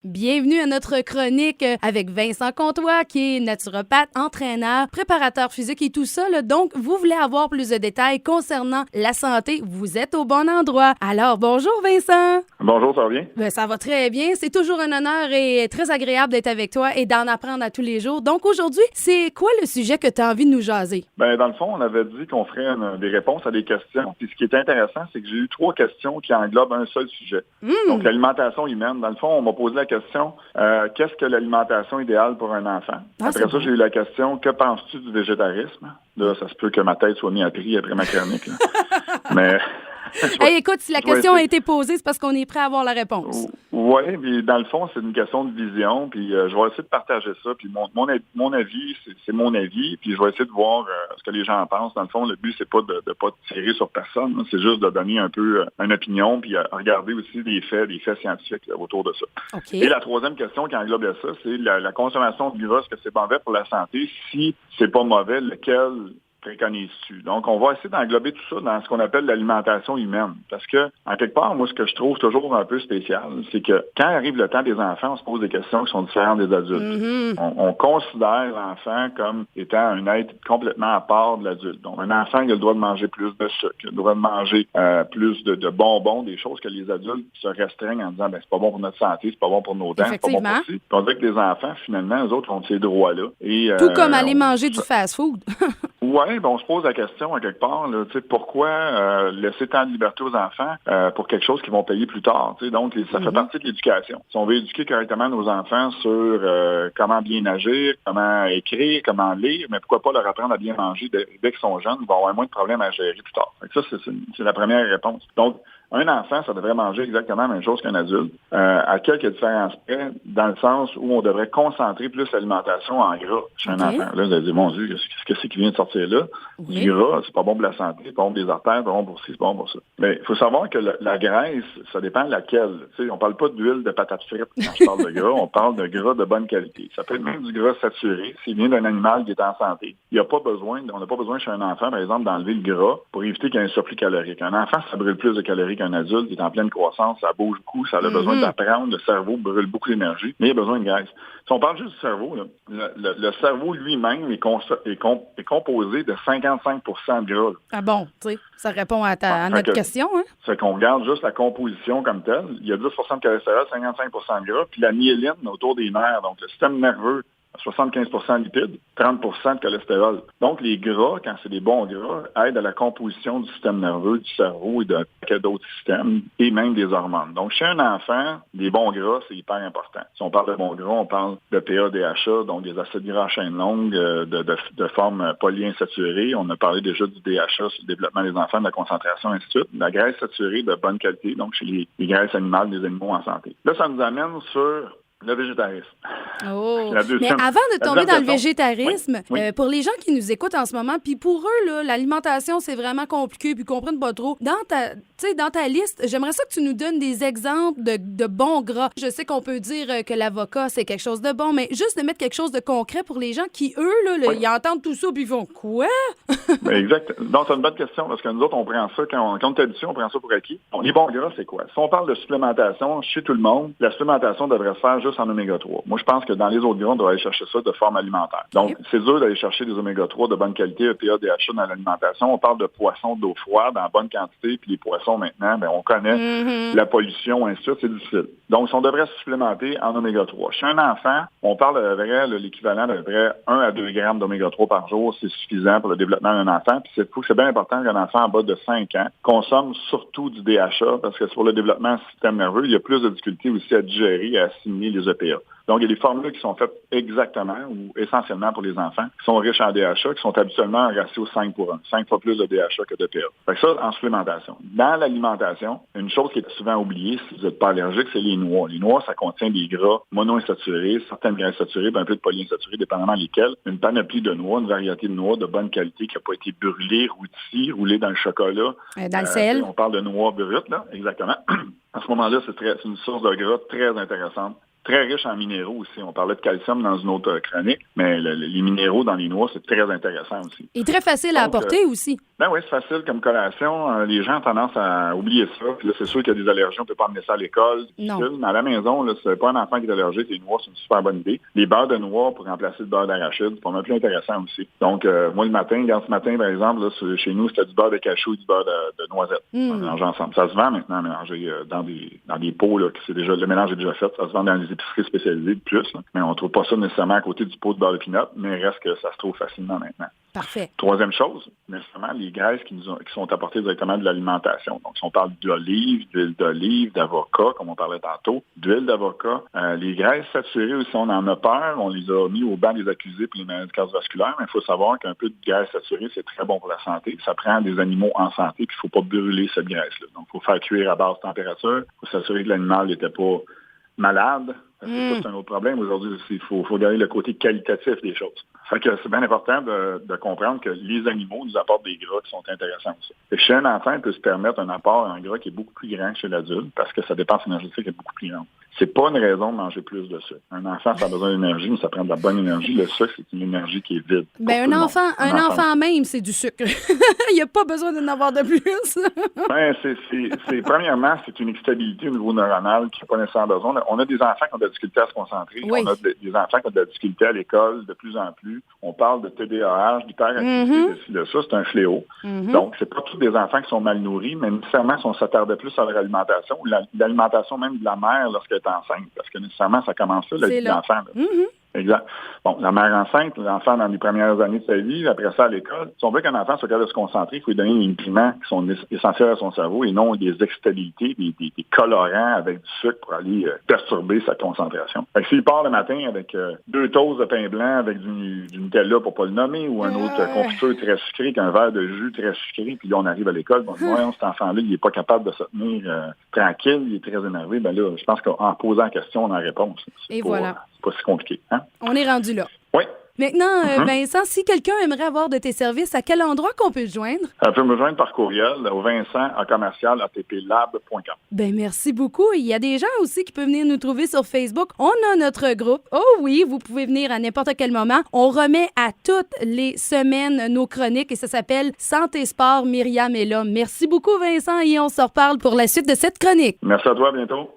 Bienvenue à notre chronique avec Vincent Comtois, qui est naturopathe, entraîneur, préparateur physique et tout ça. Là. Donc, vous voulez avoir plus de détails concernant la santé, vous êtes au bon endroit. Alors, bonjour Vincent! Bonjour, ça va bien? Ben, ça va très bien. C'est toujours un honneur et très agréable d'être avec toi et d'en apprendre à tous les jours. Donc, aujourd'hui, c'est quoi le sujet que tu as envie de nous jaser? Ben, dans le fond, on avait dit qu'on ferait des réponses à des questions. Puis ce qui est intéressant, c'est que j'ai eu 3 questions qui englobent un seul sujet. Donc, l'alimentation humaine. Dans le fond, on m'a posé la question, qu'est-ce que l'alimentation idéale pour un enfant? Après ça, j'ai eu la question, que penses-tu du végétarisme? Là, ça se peut que ma tête soit mise à prix après ma chronique. Là. Mais... Hey, écoute, si la question a été posée, c'est parce qu'on est prêt à avoir la réponse. Oui, puis dans le fond, c'est une question de vision, puis je vais essayer de partager ça, puis mon avis, c'est mon avis, puis je vais essayer de voir ce que les gens en pensent. Dans le fond, le but, c'est pas de pas tirer sur personne, hein, c'est juste de donner un peu une opinion, puis regarder aussi des faits scientifiques là, autour de ça. Okay. Et la troisième question qui englobe ça, c'est la consommation de gras, est-ce que c'est mauvais pour la santé? Si c'est pas mauvais, lequel préconises-tu? Donc, on va essayer d'englober tout ça dans ce qu'on appelle l'alimentation humaine. Parce que, en quelque part, moi, ce que je trouve toujours un peu spécial, c'est que quand arrive le temps des enfants, on se pose des questions qui sont différentes des adultes. Mm-hmm. On considère l'enfant comme étant un être complètement à part de l'adulte. Donc, un enfant, il a le droit de manger plus de sucre, il a le droit de manger plus de bonbons, des choses que les adultes se restreignent en disant, ben c'est pas bon pour notre santé, c'est pas bon pour nos dents, c'est pas bon pour ci. Puis on dirait que les enfants, finalement, eux autres ont ces droits-là. Et, tout comme aller manger du fast-food. Oui, on se pose la question, à quelque part, là, pourquoi laisser tant de liberté aux enfants pour quelque chose qu'ils vont payer plus tard? Donc, ça fait partie de l'éducation. Si on veut éduquer correctement nos enfants sur comment bien agir, comment écrire, comment lire, mais pourquoi pas leur apprendre à bien manger dès qu'ils sont jeunes, ils vont avoir moins de problèmes à gérer plus tard. Ça, c'est la première réponse. Donc, un enfant, ça devrait manger exactement la même chose qu'un adulte, à quelques différences près, dans le sens où on devrait concentrer plus l'alimentation en gras chez un enfant. Là, vous allez dire, mon Dieu, qu'est-ce que c'est qui vient de sortir là? Oui. Du gras, c'est pas bon pour la santé, c'est pas bon pour les artères, c'est pas bon pour ci, c'est pas bon pour ça. Mais il faut savoir que la graisse, ça dépend de laquelle. Tu sais, on parle pas d'huile de patates frites quand je parle de gras, on parle de gras de bonne qualité. Ça peut être même du gras saturé, s'il vient d'un animal qui est en santé. On n'a pas besoin chez un enfant, par exemple, d'enlever le gras pour éviter qu'il y ait un surplus calorique. Un enfant, ça brûle plus de calories qu'un adulte, qui est en pleine croissance, ça bouge beaucoup, ça a besoin d'apprendre, le cerveau brûle beaucoup d'énergie, mais il a besoin de graisse. Si on parle juste du cerveau, là, le cerveau lui-même est composé de 55% de gras. Ah bon, tu sais, ça répond à notre question. Hein? C'est qu'on regarde juste la composition comme telle. Il y a 10% de cholestérol, 55% de gras, puis la myéline autour des nerfs, donc le système nerveux, 75% de lipides, 30% de cholestérol. Donc, les gras, quand c'est des bons gras, aident à la composition du système nerveux, du cerveau et d'un paquet d'autres systèmes, et même des hormones. Donc, chez un enfant, les bons gras, c'est hyper important. Si on parle de bons gras, on parle de PA-DHA, donc des acides gras à chaîne longue, de forme polyinsaturée. On a parlé déjà du DHA sur le développement des enfants, de la concentration, ainsi de suite. La graisse saturée de bonne qualité, donc chez les graisses animales des animaux en santé. Là, ça nous amène sur le végétarisme. Oh. Mais avant de tomber dans le végétarisme, oui. Pour les gens qui nous écoutent en ce moment, puis pour eux, là, l'alimentation, c'est vraiment compliqué, puis ils comprennent pas trop. Dans ta liste, j'aimerais ça que tu nous donnes des exemples de bons gras. Je sais qu'on peut dire que l'avocat, c'est quelque chose de bon, mais juste de mettre quelque chose de concret pour les gens qui, eux, là, ils entendent tout ça, puis ils font « Quoi? » Exact. Donc, c'est une bonne question, parce que nous autres, on prend ça, quand on est habitué, on prend ça pour acquis. Bon, les bons gras, c'est quoi? Si on parle de supplémentation, chez tout le monde, la supplémentation devrait se faire juste en oméga 3. Moi, je pense que dans les autres gras, on doit aller chercher ça de forme alimentaire. Donc, c'est dur d'aller chercher des oméga 3 de bonne qualité, EPA, DHA dans l'alimentation. On parle de poissons d'eau froide en bonne quantité, puis les poissons, maintenant, on connaît la pollution, ainsi de suite, c'est difficile. Donc, si on devrait se supplémenter en oméga 3. Chez un enfant, on parle de vrai, l'équivalent de vrai 1 à 2 grammes d'oméga 3 par jour, c'est suffisant pour le développement d'un enfant. Puis c'est bien important qu'un enfant en bas de 5 ans consomme surtout du DHA, parce que sur le développement du système nerveux, il y a plus de difficultés aussi à digérer et à assimiler les EPA. Donc, il y a des formules qui sont faites exactement ou essentiellement pour les enfants, qui sont riches en DHA, qui sont habituellement en ratio 5:1. 5 fois plus de DHA que de PA. Fait que ça, en supplémentation. Dans l'alimentation, une chose qui est souvent oubliée, si vous n'êtes pas allergique, c'est les noix. Les noix, ça contient des gras monoinsaturés, certaines graisses saturées, un peu de polyinsaturés, dépendamment lesquels. Une panoplie de noix, une variété de noix de bonne qualité qui n'a pas été brûlée, rôtie, roulée dans le chocolat. Dans le sel. On parle de noix brutes, là, exactement. À ce moment-là, c'est une source de gras très intéressante. Très riche en minéraux aussi. On parlait de calcium dans une autre chronique, mais les minéraux dans les noix, c'est très intéressant aussi. Et très facile à apporter aussi. Ben oui, c'est facile comme collation. Les gens ont tendance à oublier ça. Puis là, c'est sûr qu'il y a des allergies, on ne peut pas emmener ça à l'école. Mais à la maison, là, si c'est pas un enfant qui est allergique, les noix, c'est une super bonne idée. Les beurres de noix pour remplacer le beurre d'arachide, c'est pas mal plus intéressant aussi. Donc, moi, le matin, ce matin, par exemple, là, chez nous, c'était du beurre de cachou et du beurre de noisette. On mélange ensemble. Ça se vend maintenant, mélangé dans des pots, là, que le mélange est déjà fait. Ça se vend dans les épiceries spécialisées de plus, là. Mais on trouve pas ça nécessairement à côté du pot de beurre de pinot, mais reste que ça se trouve facilement maintenant. Parfait. Troisième chose, nécessairement, les graisses qui sont apportées directement de l'alimentation. Donc, si on parle d'olive, d'huile d'olive, d'avocat, comme on parlait tantôt, d'huile d'avocat, les graisses saturées aussi, on en a peur. On les a mis au banc des accusés pour les maladies cardiovasculaires, mais il faut savoir qu'un peu de graisse saturée, c'est très bon pour la santé. Ça prend des animaux en santé, puis il ne faut pas brûler cette graisse-là. Donc, il faut faire cuire à basse température. Il faut s'assurer que l'animal n'était pas malade. Parce que ça, c'est un autre problème aujourd'hui. Il faut regarder le côté qualitatif des choses. Fait que c'est bien important de comprendre que les animaux nous apportent des gras qui sont intéressants aussi. Et chez un enfant, il peut se permettre un apport en gras qui est beaucoup plus grand que chez l'adulte parce que sa dépense énergétique est beaucoup plus grande. C'est pas une raison de manger plus de sucre. Un enfant, ça a besoin d'énergie, mais ça prend de la bonne énergie. Le sucre, c'est une énergie qui est vide. Ben, un enfant même, c'est du sucre. Il n'y a pas besoin d'en avoir de plus. Ben, premièrement, c'est une instabilité au niveau neuronal qui n'a pas nécessairement besoin. On a des enfants qui ont de la difficulté à se concentrer. Oui. On a des enfants qui ont de la difficulté à l'école de plus en plus. On parle de TDAH, d'hyperactivité, de ça, c'est un fléau. Donc, c'est pas tous des enfants qui sont mal nourris, mais nécessairement, si on s'attardait plus à leur alimentation, ou l'alimentation même de la mère lorsqu'elle est enceinte, parce que nécessairement, ça commence là, la vie de l'enfant. Exact. Bon, la mère enceinte, l'enfant dans les premières années de sa vie, après ça à l'école, si on veut qu'un enfant soit capable de se concentrer, il faut lui donner des nutriments qui sont essentiels à son cerveau et non des excitabilités, des colorants avec du sucre pour aller perturber sa concentration. Fait que s'il part le matin avec 2 toasts de pain blanc avec du Nutella pour pas le nommer ou un autre confiture très sucré qu'un verre de jus très sucré, puis là on arrive à l'école, bon, cet enfant-là, il est pas capable de se tenir tranquille, il est très énervé, ben là, je pense qu'en posant la question, on a la réponse. Et voilà. C'est pas si compliqué. Hein? On est rendu là. Oui. Maintenant, Vincent, si quelqu'un aimerait avoir de tes services, à quel endroit qu'on peut te joindre? On peut me joindre par courriel au vincent@atplab.com. Ben merci beaucoup. Il y a des gens aussi qui peuvent venir nous trouver sur Facebook. On a notre groupe. Oh oui, vous pouvez venir à n'importe quel moment. On remet à toutes les semaines nos chroniques et ça s'appelle Santé Sport. Myriam est là. Merci beaucoup, Vincent, et on se reparle pour la suite de cette chronique. Merci à toi, à bientôt.